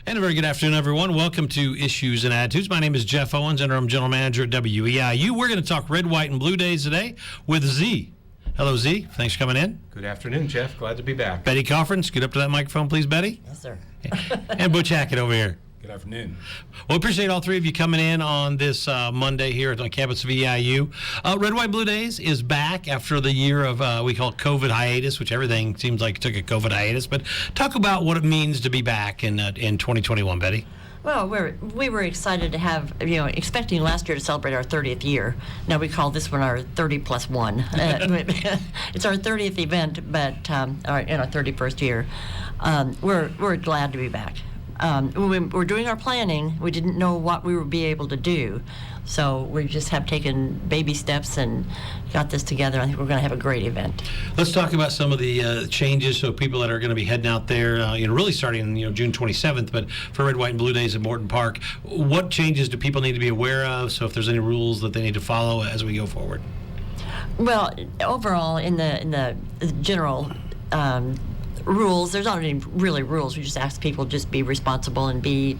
And a very good afternoon, everyone. Welcome to Issues and Attitudes. My name is Jeff Owens, Interim General Manager at WEIU. We're going to talk red, white, and blue days today with Z. Hello, Z. Thanks for coming in. Good afternoon, Jeff. Glad to be back. Betty Coffin, scoot up to that microphone, please, Betty. Yes, sir. And Butch Hackett over here. Good afternoon. Well, appreciate all three of you coming in on this Monday here at the campus of EIU. Red, White, Blue Days is back after the year of, we call it COVID hiatus, which everything seems like took a COVID hiatus. But talk about what it means to be back in 2021, Betty. Well, we were excited to have, expecting last year to celebrate our 30th year. Now we call this one our 30 plus 1. It's our 30th event, but in our 31st year. We're glad to be back. When we were doing our planning, we didn't know what we would be able to do. So we just have taken baby steps and got this together. I think we're going to have a great event. Let's talk about some of the changes. So people that are going to be heading out there, really starting June 27th, but for Red, White, and Blue Days at Morton Park, what changes do people need to be aware of? So if there's any rules that they need to follow as we go forward. Well, overall, in the general rules, there's not any really rules. We just ask people just be responsible and be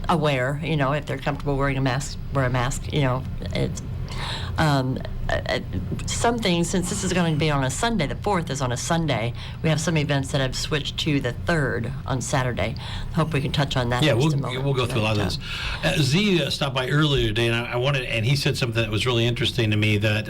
aware. If they're comfortable wearing a mask, wear a mask. It's some things, since this is going to be on a Sunday, the 4th is on a Sunday, we have some events that have switched to the 3rd on Saturday. Hope we can touch on that. Yeah, in just a moment. we'll go through a lot of this. Z stopped by earlier today, and I wanted, and he said something that was really interesting to me that.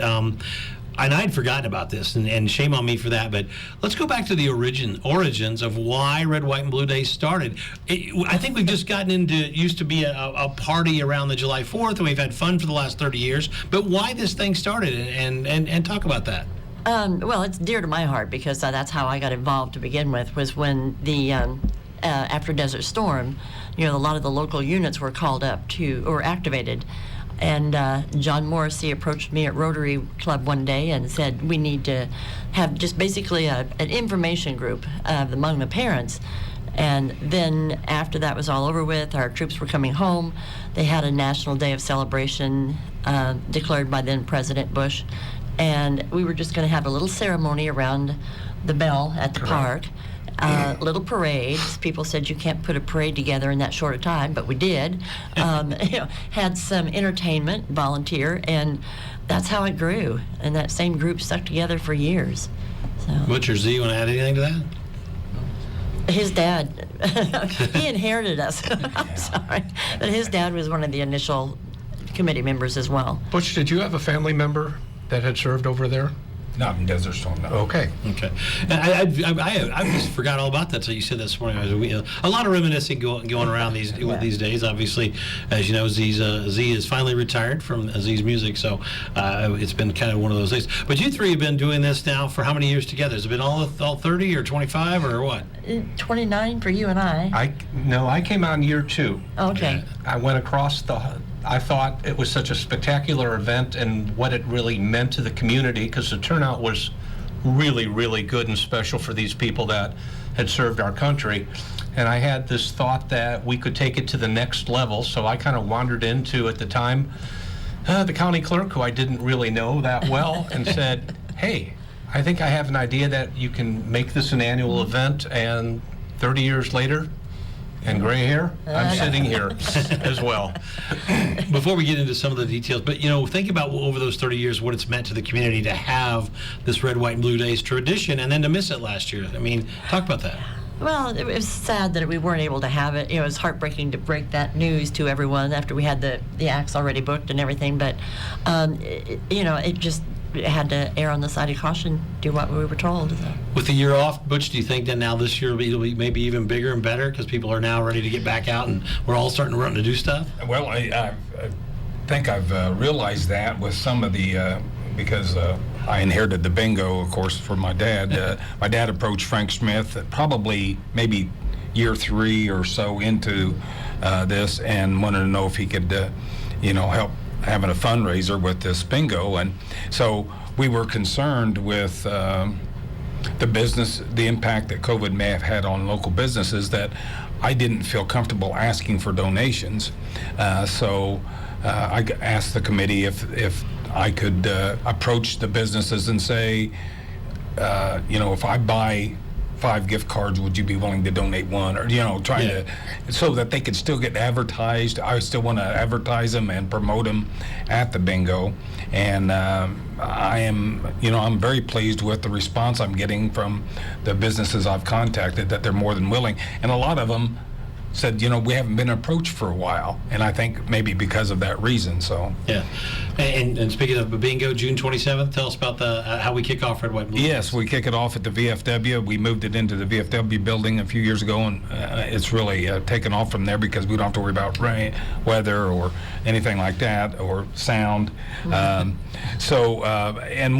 And I'd forgotten about this, and shame on me for that, but let's go back to the origins of why Red, White, and Blue Days started. I think we've just gotten into, it used to be a party around the July 4th, and we've had fun for the last 30 years, but why this thing started, and talk about that. Well, it's dear to my heart because that's how I got involved to begin with, was when the after Desert Storm, a lot of the local units were called up or activated. And John Morrissey approached me at Rotary Club one day and said, we need to have just basically an information group among the parents. And then after that was all over with, our troops were coming home. They had a national day of celebration declared by then President Bush. And we were just going to have a little ceremony around the bell at the park. Little parades. People said you can't put a parade together in that short a time, but we did. Had some entertainment, volunteer, and that's how it grew. And that same group stuck together for years. So. Butcher Z, you want to add anything to that? His dad, he inherited us. I'm sorry, but his dad was one of the initial committee members as well. Butch, did you have a family member that had served over there? Not in Desert Storm, no. Okay. And I just forgot all about that, so you said this morning. A lot of reminiscing going around these days. Obviously, as you know, Z is finally retired from Z's music, so it's been kind of one of those days. But you three have been doing this now for how many years together? Has it been all 30 or 25 or what? 29 for you and I. I came out in year 2. Okay. I went across I thought it was such a spectacular event and what it really meant to the community, because the turnout was really, really good and special for these people that had served our country. And I had this thought that we could take it to the next level, so I kind of wandered into, at the time, the county clerk, who I didn't really know that well, and said, hey, I think I have an idea that you can make this an annual event, and 30 years later, and gray hair, I'm sitting here as well. Before we get into some of the details, but think about over those 30 years what it's meant to the community to have this Red, White, and Blue Days tradition, and then to miss it last year. I mean, talk about that. Well, it was sad that we weren't able to have it. It was heartbreaking to break that news to everyone after we had the acts already booked and everything. But it just had to err on the side of caution, do what we were told. So. With the year off, Butch, do you think that now this year it'll be maybe even bigger and better because people are now ready to get back out and we're all starting to run to do stuff? Well, I think I've realized that with some of the, because I inherited the bingo, of course, from my dad. My dad approached Frank Smith at probably maybe year 3 or so into this and wanted to know if he could, help having a fundraiser with this bingo. And so we were concerned with the impact that COVID may have had on local businesses, that I didn't feel comfortable asking for donations. So I asked the committee if I could approach the businesses and say, if I buy 5 gift cards. Would you be willing to donate one? Or, trying to, so that they could still get advertised. I still want to advertise them and promote them at the bingo. And I am, I'm very pleased with the response I'm getting from the businesses I've contacted, that they're more than willing. And a lot of them said, we haven't been approached for a while, and I think maybe because of that reason. So yeah, and speaking of bingo, June 27th, tell us about the how we kick off Red, White, Blue. Yes, we kick it off at the VFW. We moved it into the VFW building a few years ago, and it's really taken off from there because we don't have to worry about rain, weather, or anything like that, or sound. And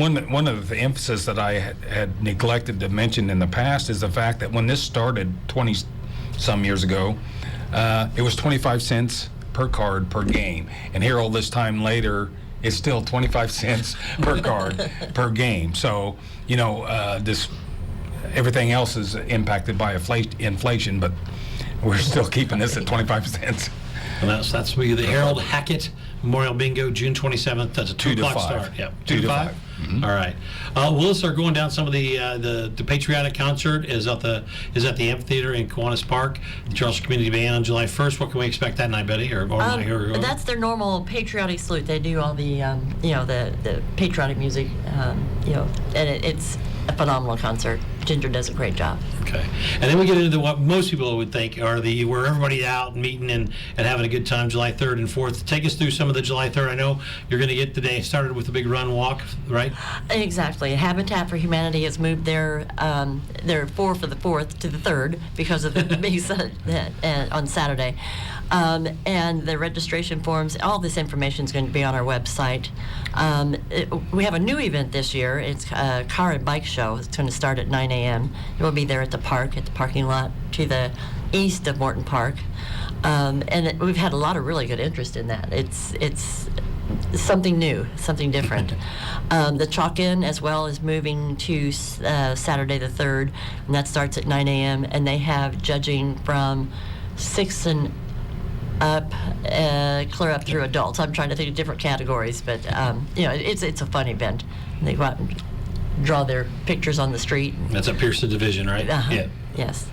one of the emphasis that I had neglected to mention in the past is the fact that when this started 20 some years ago, it was 25 cents per card per game, and here all this time later it's still 25 cents per card per game. So this everything else is impacted by inflation, but we're still keeping this at 25 cents. And that's the Harold Hackett Memorial Bingo, June 27th. That's a 2 o'clock start. Yep. 2 to 5. Mm-hmm. All right. We'll start going down some of the patriotic concert is at the amphitheater in Kiwanis Park. The Charleston Community Band on July 1st. What can we expect that night, Betty? That's their normal patriotic salute. They do all the the patriotic music. And it's a phenomenal concert. Ginger does a great job. Okay. And then we get into what most people would think are where everybody's out and meeting and having a good time, July 3rd and 4th. Take us through some of the July 3rd. I know you're going to get the day started with a big run walk, right? Exactly. Habitat for Humanity has moved their 4 for the 4th to the 3rd because of the big on Saturday. And the registration forms, all this information is going to be on our website. We have a new event this year. It's a car and bike show. It's going to start at 9 a.m. It will be there at the park, at the parking lot to the east of Morton Park. And we've had a lot of really good interest in that. It's something new, something different. The Chalk-In as well is moving to Saturday the 3rd, and that starts at 9 a.m. And they have judging from 6 and up, clear up through adults. I'm trying to think of different categories, but it's a fun event. They go out and draw their pictures on the street. That's at Pearson Division, right? Yeah. Yes.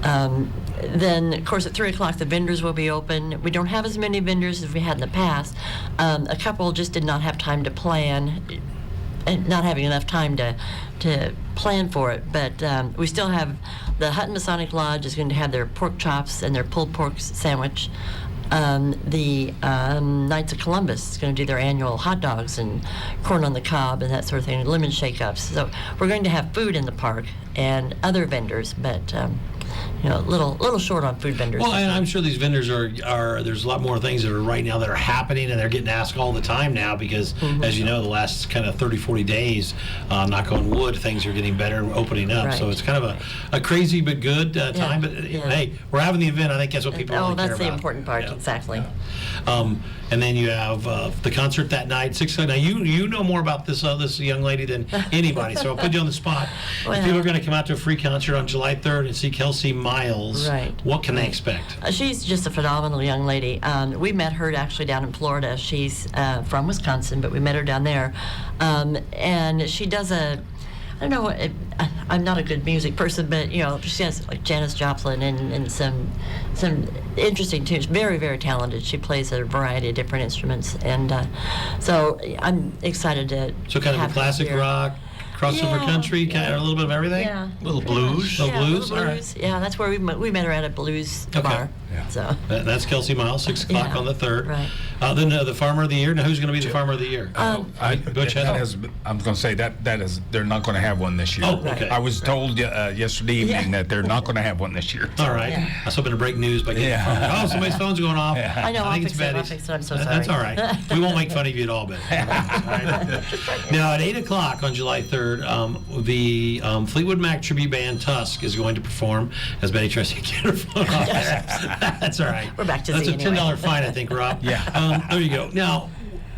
Then, of course, at 3 o'clock, the vendors will be open. We don't have as many vendors as we had in the past. A couple just did not have time to plan, and not having enough time to plan for it. But we still have the Hutton Masonic Lodge is going to have their pork chops and their pulled pork sandwich. The Knights of Columbus is going to do their annual hot dogs and corn on the cob and that sort of thing, and lemon shake-ups. So we're going to have food in the park and other vendors, but little short on food vendors. Well, and I'm sure these vendors are there's a lot more things that are right now that are happening, and they're getting asked all the time now because, as you know, the last kind of 30, 40 days, knock on wood, things are getting better and opening up. Right. So it's kind of a crazy but good time. But hey, we're having the event. I think that's what people really care about. Oh, that's the important part, exactly. And then you have the concert that night, 6 o'clock. Now, you know more about this young lady than anybody, so I'll put you on the spot. If people are going to come out to a free concert on July 3rd and see Kelsey Miles, right. What can they expect? She's just a phenomenal young lady. We met her actually down in Florida. She's from Wisconsin, but we met her down there. And she does I don't know, I'm not a good music person, but she has like Janis Joplin and some interesting tunes. Very, very talented. She plays a variety of different instruments, and so I'm excited to. So kind of a classic rock, crossover country, kind of a little bit of everything. Yeah. Little blues. Little blues. All right. Yeah, that's where we met her at a blues bar. Yeah. So that's Kelsey Miles, 6 o'clock on the 3rd. Right. Then the Farmer of the Year. Now, who's going to be the Farmer of the Year? Butch I'm going to say that is they're not going to have one this year. Oh, okay. I was told yesterday evening that they're not going to have one this year. All right. I was hoping to break news by getting the phone. Somebody's phone's going off. Yeah. I know. I think it's I'll Betty's. fix it. I'm so sorry. That's all right. We won't make fun of you at all, Betty. Now, at 8 o'clock on July 3rd, the Fleetwood Mac tribute band Tusk is going to perform as Betty tries to get her phone off there. That's all right. We're back to That's Z a $10 fine, I think, Rob. Yeah. There you go. Now,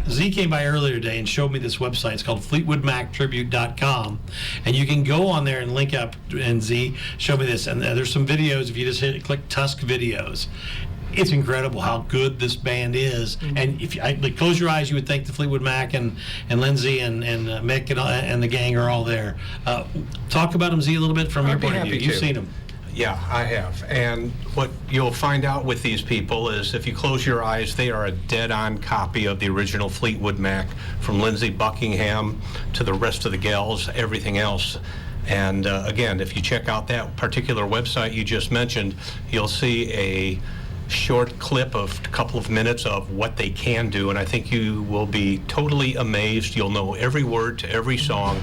Z came by earlier today and showed me this website. It's called FleetwoodMacTribute.com, and you can go on there and link up. And Z showed me this, and there's some videos. If you just click Tusk videos, it's incredible how good this band is. And if you close your eyes, you would think the Fleetwood Mac and Lindsay and Mick and the gang are all there. Talk about them, Z, a little bit from your point of view. You've seen them. Yeah, I have. And what you'll find out with these people is if you close your eyes, they are a dead-on copy of the original Fleetwood Mac, from Lindsey Buckingham to the rest of the gals, everything else. And again, if you check out that particular website you just mentioned, you'll see a short clip of a couple of minutes of what they can do, and I think you will be totally amazed. You'll know every word to every song.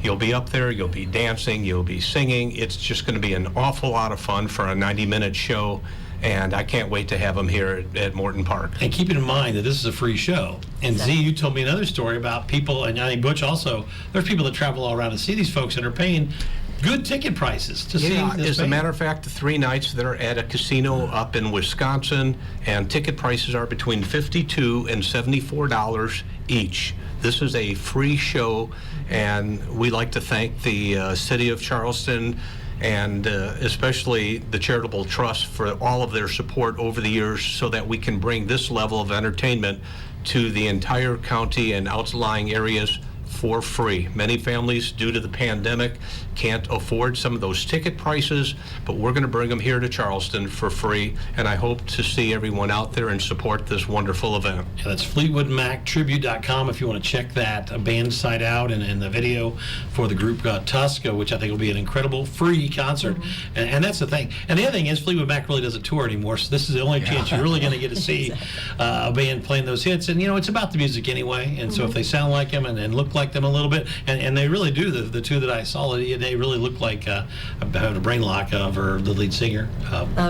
You'll be up there, you'll be dancing, you'll be singing. It's just going to be an awful lot of fun for a 90-minute show, and I can't wait to have them here at Morton Park. And keeping in mind that this is a free show. And Z, you told me another story about people, and I think Butch also, there's people that travel all around to see these folks that are paying good ticket prices to see this as a band. matter of fact, the 3 nights they're at a casino up in Wisconsin, and ticket prices are between $52 and $74 each. This is a free show, and we like to thank the city of Charleston and especially the Charitable Trust for all of their support over the years so that we can bring this level of entertainment to the entire county and outlying areas for free. Many families, due to the pandemic, can't afford some of those ticket prices, but we're going to bring them here to Charleston for free, and I hope to see everyone out there and support this wonderful event. Yeah, that's FleetwoodMacTribute.com if you want to check that band site out, and the video for the group Tusk, which I think will be an incredible free concert. And that's the thing. And the other thing is Fleetwood Mac really doesn't tour anymore, so this is the only chance you're really going to get to see a band playing those hits. And, it's about the music anyway, and so if they sound like them and look like them a little bit, and they really do, the two that I saw, they really look like I have a brain lock of her, the lead singer.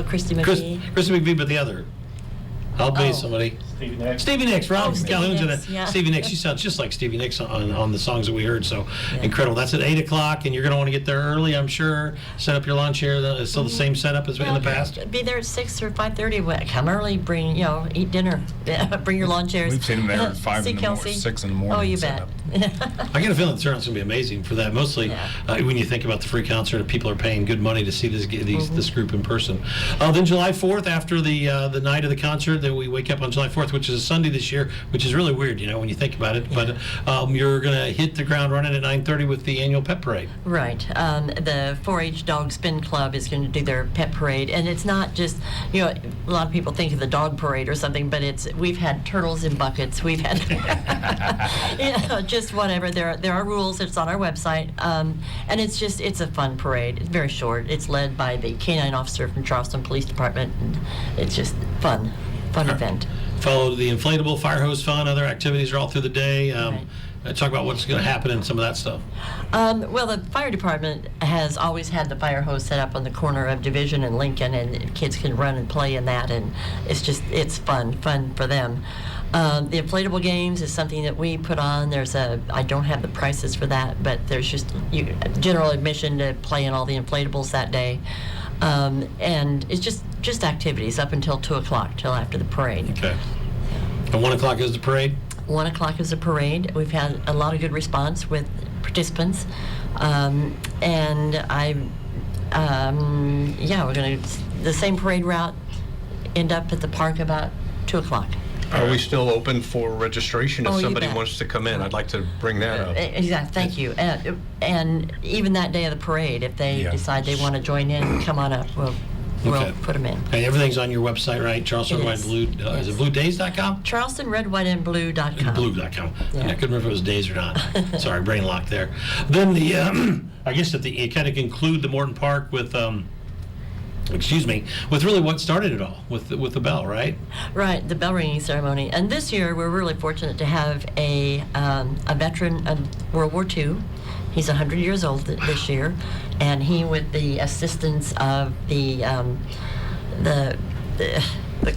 Christy McVie. Christy McVie, but the other. I'll be somebody. Stevie Nicks, Rob Calhoun's in it. Yeah. Stevie Nicks, she sounds just like Stevie Nicks on the songs that we heard, so incredible. That's at 8 o'clock, and you're going to want to get there early, I'm sure. Set up your lawn chair. It's still the same setup as in the past? Be there at 6 or 5:30. Come early, bring, eat dinner. Bring your lawn chairs. We've seen them there at 5 in the morning, Kelsey. 6 in the morning. Oh, you set bet. up. I get a feeling the turnout's going to be amazing for that. Mostly when you think about the free concert, people are paying good money to see this group in person. Then July 4th, after the night of the concert, then we wake up on July 4th, which is a Sunday this year, which is really weird, when you think about it. But you're going to hit the ground running at 9:30 with the annual pet parade. Right. The 4-H Dog Spin Club is going to do their pet parade, and it's not just, a lot of people think of the dog parade or something, but we've had turtles in buckets. We've had, just whatever. There are rules. It's on our website, and it's a fun parade. It's very short. It's led by the K-9 officer from Charleston Police Department, and it's just fun event. Follow the inflatable, fire hose fun, other activities are all through the day. Talk about what's going to happen and some of that stuff. Well, the fire department has always had the fire hose set up on the corner of Division and Lincoln, and kids can run and play in that, and it's fun for them. The inflatable games is something that we put on. I don't have the prices for that, but there's just general admission to play in all the inflatables that day. And it's just activities up until 2 o'clock, till after the parade. Okay. And 1 o'clock is the parade? 1 o'clock is the parade. We've had a lot of good response with participants. And we're going to, the same parade route, end up at the park about 2 o'clock. Are we still open for registration if somebody wants to come in? I'd like to bring that up. Exactly. Thank you. And even that day of the parade, if they decide they want to join in, come on up. We'll put them in. And everything's on your website, right? Charleston Red is. Blue. Is it BlueDays.com? CharlestonRedWhiteandBlue.com. Blue.com. Yeah. I couldn't remember if it was days or not. Sorry, brain lock there. Then I guess you kind of conclude the Morton Park with. With really what started it all, with the bell, right? Right, the bell ringing ceremony. And this year, we're really fortunate to have a veteran of World War II. He's 100 years old this year, and he, with the assistance of the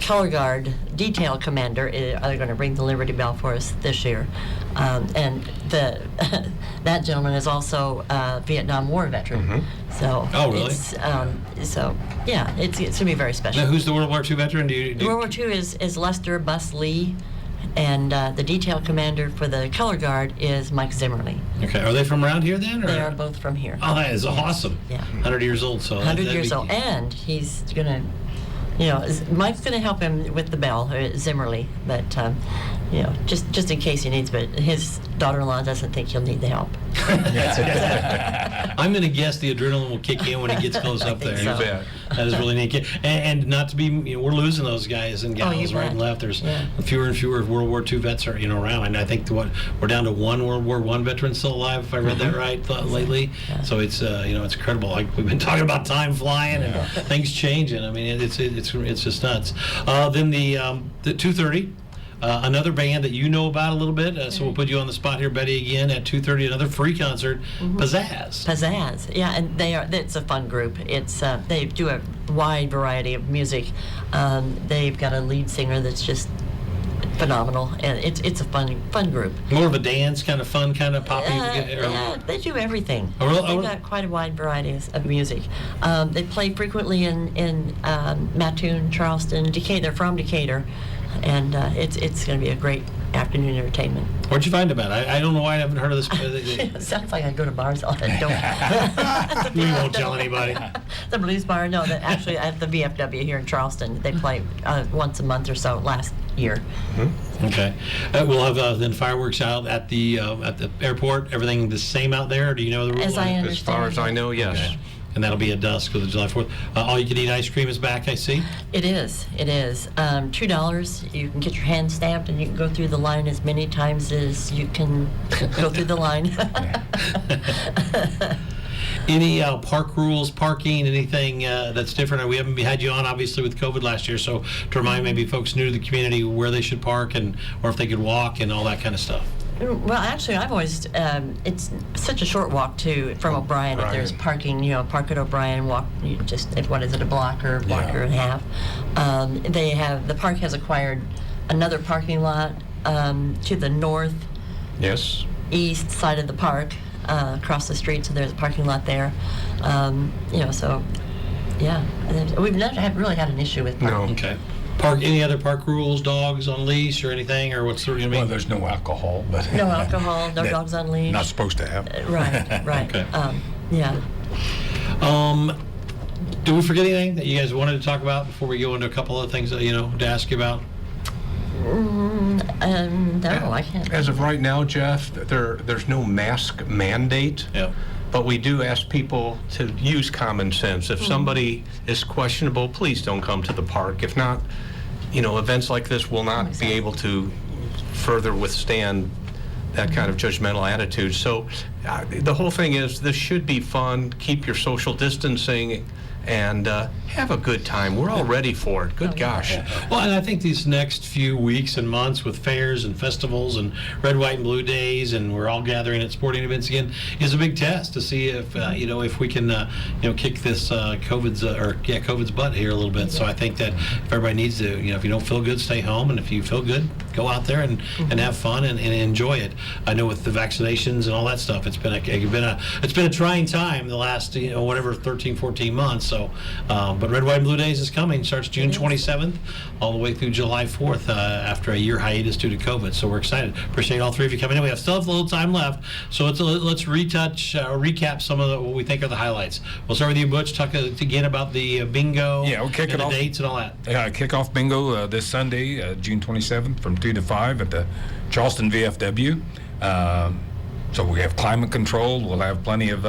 color guard detail commander, are going to ring the Liberty Bell for us this year. And that gentleman is also a Vietnam War veteran. Mm-hmm. So really? It's going to be very special. Now, who's the World War II veteran? World War II is Lester Bus Lee, And the detail commander for the color guard is Mike Zimmerly. Okay. Are they from around here then? Or? They are both from here. Oh, that is awesome. Yeah. 100 years old. So 100 years old. And he's going to, Mike's going to help him with the bell, Zimmerly, but, just in case he needs, but his daughter-in-law doesn't think he'll need the help. I'm going to guess the adrenaline will kick in when he gets close up there. think so. You bet. That is really neat. And not to be, we're losing those guys and Oh, you gals right bet. and left. There's Yeah. fewer and fewer World War II vets are around, and I think we're down to one World War I veteran still alive, if I read that right lately. Yeah. So it's it's incredible. Like we've been talking about time flying and things changing. I mean, it's just nuts. Then the 2:30. Another band that you know about a little bit, so we'll put you on the spot here, Betty, again at 2:30. Another free concert, Pizzazz. Pizzazz, yeah, and it's a fun group. It's they do a wide variety of music. They've got a lead singer that's just phenomenal, and it's a fun group. More of a dance kind of fun, kind of poppy. Yeah, they do everything. Oh, really? They've got quite a wide variety of music. They play frequently in Mattoon, Charleston, Decatur. They're from Decatur, and it's going to be a great afternoon entertainment. Where'd you find about it? I don't know why I haven't heard of this. It sounds like I go to bars all the time. We won't tell anybody. The blues bar, no, that actually at the VFW here in Charleston, they play once a month or so last year. Okay. We'll have then fireworks out at the airport. Everything the same out there? Or do you know the rules? As I understand. As far as I know, yes. Okay. And that'll be at dusk for the July 4th. All you can eat ice cream is back, I see. It is. $2. You can get your hand stamped, and you can go through the line as many times as you can go through the line. Any park rules, parking, anything that's different? We haven't had you on, obviously, with COVID last year, so to remind maybe folks new to the community where they should park or if they could walk and all that kind of stuff. Well, actually, I've always, it's such a short walk from O'Brien. If there's parking, park at O'Brien, walk, what is it, a block or a block and a half. The park has acquired another parking lot to the northeast side of the park, across the street, so there's a parking lot there. So, yeah, we've never really had an issue with parking. No. Okay. Any other park rules, dogs on leash or anything, or what's the I mean? Well, there's no alcohol, but No alcohol, no dogs on leash. not supposed to have. Right. Okay. Yeah. Do we forget anything that you guys wanted to talk about before we go into a couple of things that, to ask you about? No, I can't. As of right now, Jeff, there's no mask mandate. Yeah. But we do ask people to use common sense. If somebody is questionable, please don't come to the park. If not, events like this will not be able to further withstand that kind of judgmental attitude. So the whole thing is this should be fun. Keep your social distancing and have a good time. We're all ready for it. Good gosh. Well, and I think these next few weeks and months with fairs and festivals and red, white, and blue days, and we're all gathering at sporting events again, is a big test to see if if we can kick this COVID's butt here a little bit. So I think that if everybody needs to, if you don't feel good, stay home, and if you feel good, go out there and have fun and enjoy it. I know with the vaccinations and all that stuff, it's been a trying time the last 13, 14 months. So, but Red, White, and Blue Days is coming. Starts June 27th, all the way through July 4th after a year hiatus due to COVID. So we're excited. Appreciate all three of you coming in. We still have a little time left, so let's recap some of what we think are the highlights. We'll start with you, Butch. Talk again about the bingo. Yeah, we'll kick it off. The dates and all that. Kickoff bingo this Sunday, June 27th, from 2 to 5 at the Charleston VFW. So we have climate control. We'll have plenty of.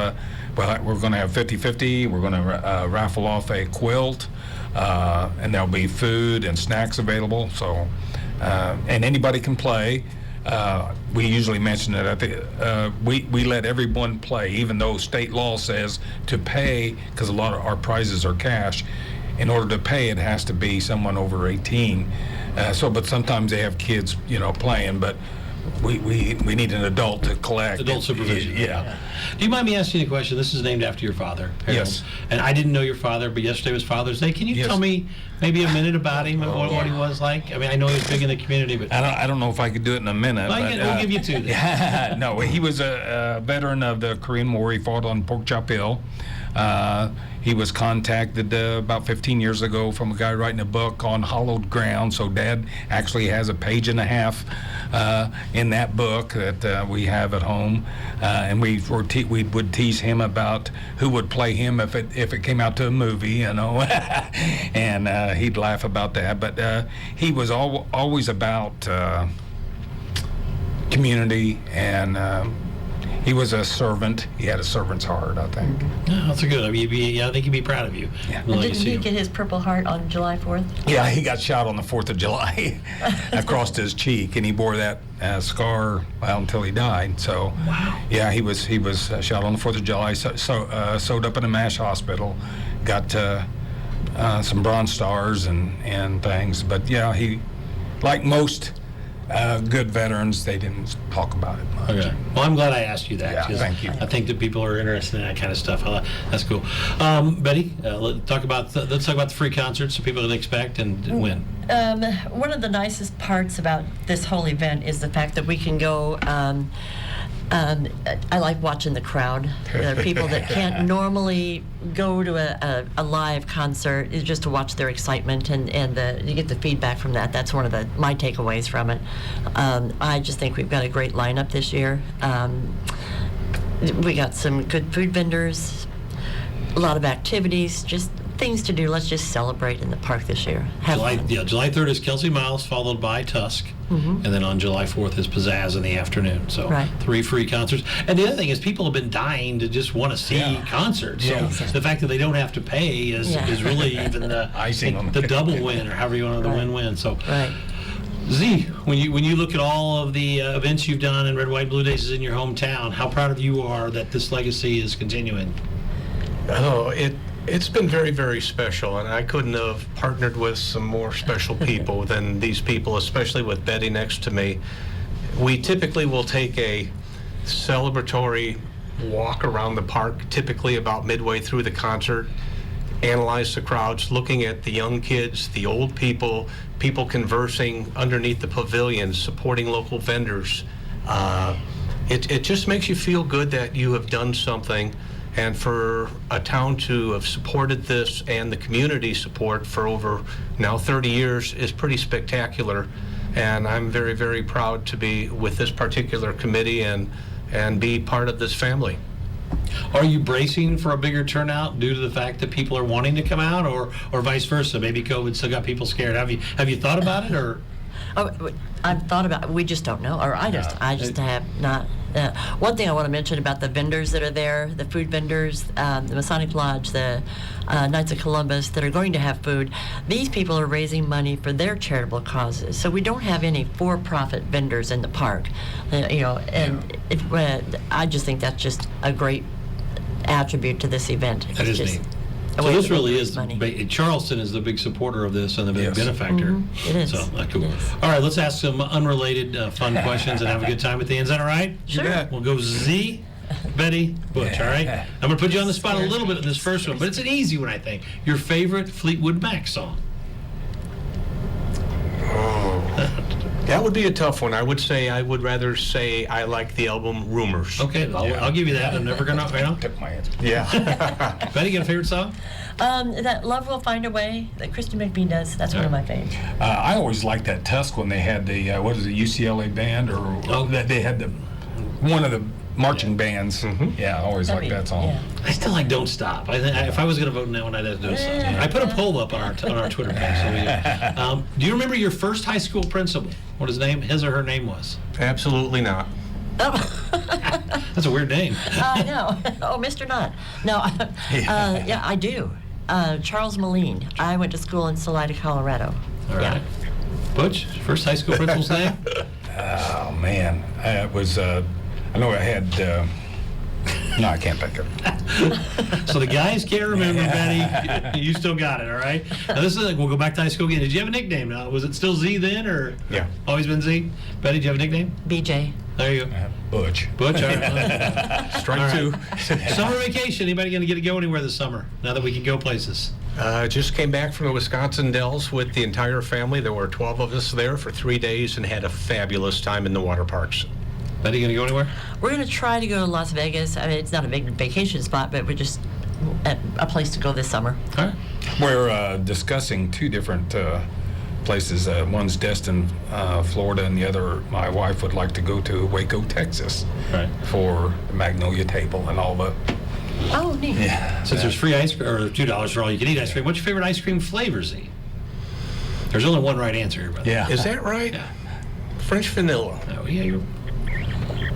We're going to have 50-50. We're going to raffle off a quilt, and there'll be food and snacks available. So, and anybody can play. We usually mention that. I think we let everyone play, even though state law says to pay, because a lot of our prizes are cash. In order to pay, it has to be someone over 18. But sometimes they have kids, playing. But we need an adult to collect. Adult supervision. Yeah. Do you mind me asking you a question? This is named after your father, Harold. Yes. And I didn't know your father, but yesterday was Father's Day. Can you Yes. tell me maybe a minute about him and what he was like? I mean, I know he was big in the community, but I don't know if I could do it in a minute. we'll give you two then. No, he was a veteran of the Korean War. He fought on Pork Chop Hill. He was contacted about 15 years ago from a guy writing a book on hallowed ground. So Dad actually has a page and a half in that book that we have at home, and we would tease him about who would play him if it came out to a movie, you know, and he'd laugh about that. But he was always about community, and he was a servant. He had a servant's heart, I think. No, that's a good. I mean, I think he'd be proud of you. Yeah. And didn't he get his Purple Heart on July 4th? Yeah, he got shot on the 4th of July across his cheek, and he bore that scar until he died. So, Wow. yeah, he was shot on the 4th of July, sewed up in a MASH hospital, got some Bronze Stars and things. But yeah, he, like most good veterans, they didn't talk about it much. Okay. Well, I'm glad I asked you that. Yeah, 'cause thank you. I think that people are interested in that kind of stuff. That's cool. Betty, let's talk about the free concerts so people can expect and when. One of the nicest parts about this whole event is the fact that we can go. I like watching the crowd. There are people that can't normally go to a live concert, is just to watch their excitement and you get the feedback from that. That's one of my takeaways from it. I just think we've got a great lineup this year. We got some good food vendors, a lot of activities, just things to do. Let's just celebrate in the park this year. Have fun. July 3rd is Kelsey Miles, followed by Tusk, and then on July 4th is Pizzazz in the afternoon. So Right. 3 free concerts. And the other thing is people have been dying to just want to see concerts. Yeah. So the fact that they don't have to pay is really even the Icing on the the double win, or however you want to win-win. So. Right. Z, when you look at all of the events you've done and Red, White, Blue Days is in your hometown, how proud of you are that this legacy is continuing? Oh, it's been very, very special, and I couldn't have partnered with some more special people than these people, especially with Betty next to me. We typically will take a celebratory walk around the park, typically about midway through the concert, analyze the crowds, looking at the young kids, the old people, people conversing underneath the pavilions, supporting local vendors. It just makes you feel good that you have done something. And for a town to have supported this and the community support for over now 30 years is pretty spectacular. And I'm very, very proud to be with this particular committee and be part of this family. Are you bracing for a bigger turnout due to the fact that people are wanting to come out, or vice versa? Maybe COVID still got people scared. Have you thought about it, or? Oh, I've thought about it. We just don't know, or I just have not. One thing I want to mention about the vendors that are there, the food vendors, the Masonic Lodge, the Knights of Columbus that are going to have food. These people are raising money for their charitable causes, so we don't have any for-profit vendors in the park. I just think that's just a great attribute to this event. That is neat. So this really is, Charleston is the big supporter of this and the big benefactor. It is. So, cool. All right, let's ask some unrelated fun questions and have a good time at the end. Is that all right? Sure. We'll go Z, Betty, Butch, all right? I'm going to put you on the spot a little bit in this first one, but it's an easy one, I think. Your favorite Fleetwood Mac song? That would be a tough one. I would rather say I like the album Rumors. Okay, I'll give you that. I'm never going to, Took my answer. Yeah. Betty, you got a favorite song? That Love Will Find a Way that Christy McVie does. That's one of my favorites. I always liked that Tusk when they had the UCLA band, or that they had one of the marching bands. Yeah, I always liked that song. Yeah. I still like Don't Stop. If I was going to vote in that one, I'd have to do something. I put a poll up on our Twitter page. So do you remember your first high school principal? What his or her name was? Absolutely not. That's a weird name. I know. Oh, Mr. Knott. No, yeah, I do. Charles Moline. I went to school in Salida, Colorado. All right. Butch, first high school principal's name? Oh, man. It was, I know I had, no, I can't think of it. So the guys can't remember, Betty. You still got it, all right? Now this is we'll go back to high school again. Did you have a nickname now? Was it still Z then, or Yeah. always been Z? Betty, did you have a nickname? BJ. There you go. Butch. Butch, all right. Strike All two. right. Summer vacation. Anybody going to get to go anywhere this summer now that we can go places? Just came back from the Wisconsin Dells with the entire family. There were 12 of us there for 3 days and had a fabulous time in the water parks. Betty, going to go anywhere? We're going to try to go to Las Vegas. I mean, it's not a big vacation spot, but we're just a place to go this summer. All right. We're discussing two different places. One's Destin, Florida, and the other, my wife would like to go to Waco, Texas, Right. for the Magnolia Table and all the. Oh, neat. Yeah. Since there's free ice cream, or $2 for all you can eat ice cream, what's your favorite ice cream flavor, Z? There's only one right answer here, brother. Yeah. Is that right? Yeah. French vanilla. Oh, yeah, you're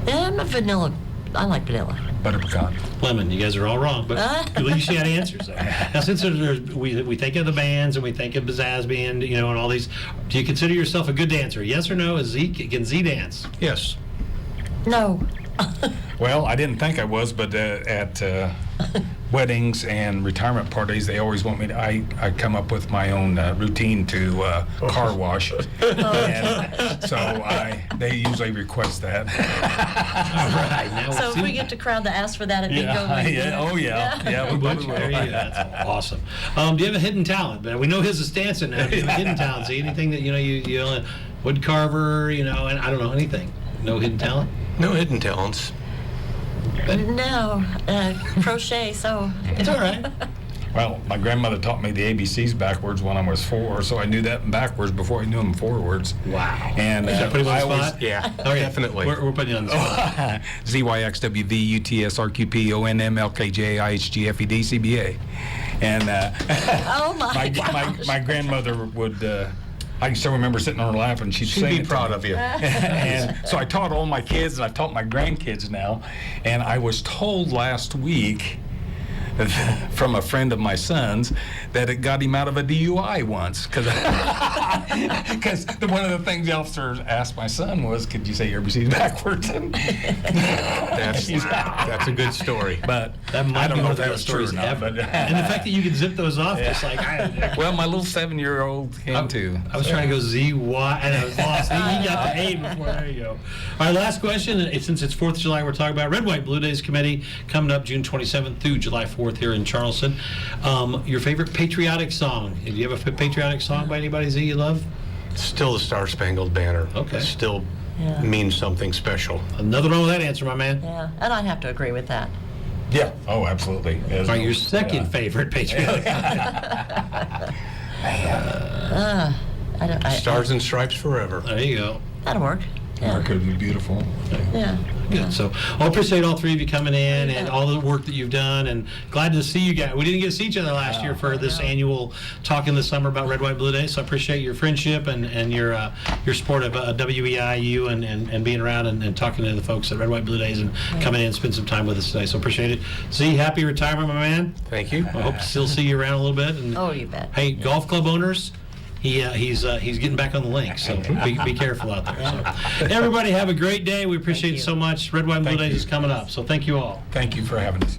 Yeah, I'm a vanilla. I like vanilla. Butter pecan. lemon. You guys are all wrong, but at least you had answers. Though. Now, since we think of the bands and we think of Pizzazz Band, and all these, do you consider yourself a good dancer? Yes or no? Can Z dance? Yes. No. Well, I didn't think I was, but at weddings and retirement parties, they always want me to. I come up with my own routine to car wash, and so they usually request that. All right. Now So if we get to crowd the ask for that at bingo, we yeah. Oh yeah. We Butch, probably will. there you go. That's awesome. Do you have a hidden talent? But we know his is dancing now. Do you have a hidden talent? See anything that you wood carver, and I don't know anything. No hidden talent. No hidden talents. No, crochet. So It's all right. Well, my grandmother taught me the ABCs backwards when I was 4, so I knew that backwards before I knew them forwards. Wow. And Should I put him on I the always- spot? Yeah, Okay. definitely. We're putting you on the spot. ZYXWVUTSRQPONMLKJIHGFEDCBA. And oh my gosh. my grandmother would, I can still remember sitting on her lap and she'd She'd sing be it to proud me. of you. And so I taught all my kids, and I've taught my grandkids now. And I was told last week from a friend of my son's that it got him out of a DUI once. Because one of the things the officer asked my son was, could you say your ABCs backwards? That's a good story. But That might I don't be know one if of the that best was true or stories not. ever. But, And the fact that you can zip those off, just like well, my little 7-year-old can too. I was trying to go ZY, and I was lost. He got the A before. There you go. All right, last question. Since it's 4th of July, we're talking about Red, White, Blue Days Committee coming up June 27th through July 4th here in Charleston. Your favorite patriotic song? Do you have a patriotic song by anybody, Z, you love? Still the Star Spangled Banner. Okay. It still Yeah. means something special. Another wrong with that answer, my man. Yeah, and I have to agree with that. Yeah. Oh, absolutely. All right, your second favorite patriotic song. I don't. Stars and Stripes Forever. There you go. That'll work. Yeah. America would be beautiful. Yeah. Good. So I appreciate all three of you coming in and all the work that you've done, and glad to see you guys. We didn't get to see each other last year for this annual talk in the summer about Red, White, Blue Day. So I appreciate your friendship and your support of WEIU and being around and talking to the folks at Red, White, Blue Days and coming in and spend some time with us today. So appreciate it. Z, happy retirement, my man. Thank you. I hope to still see you around a little bit. And Oh, you bet. hey, golf club owners. He's getting back on the link, so be careful out there. So, everybody have a great day. We appreciate it so much. Red, White, and Blue Thank Days you. is coming up, so thank you all. Thank you for having us.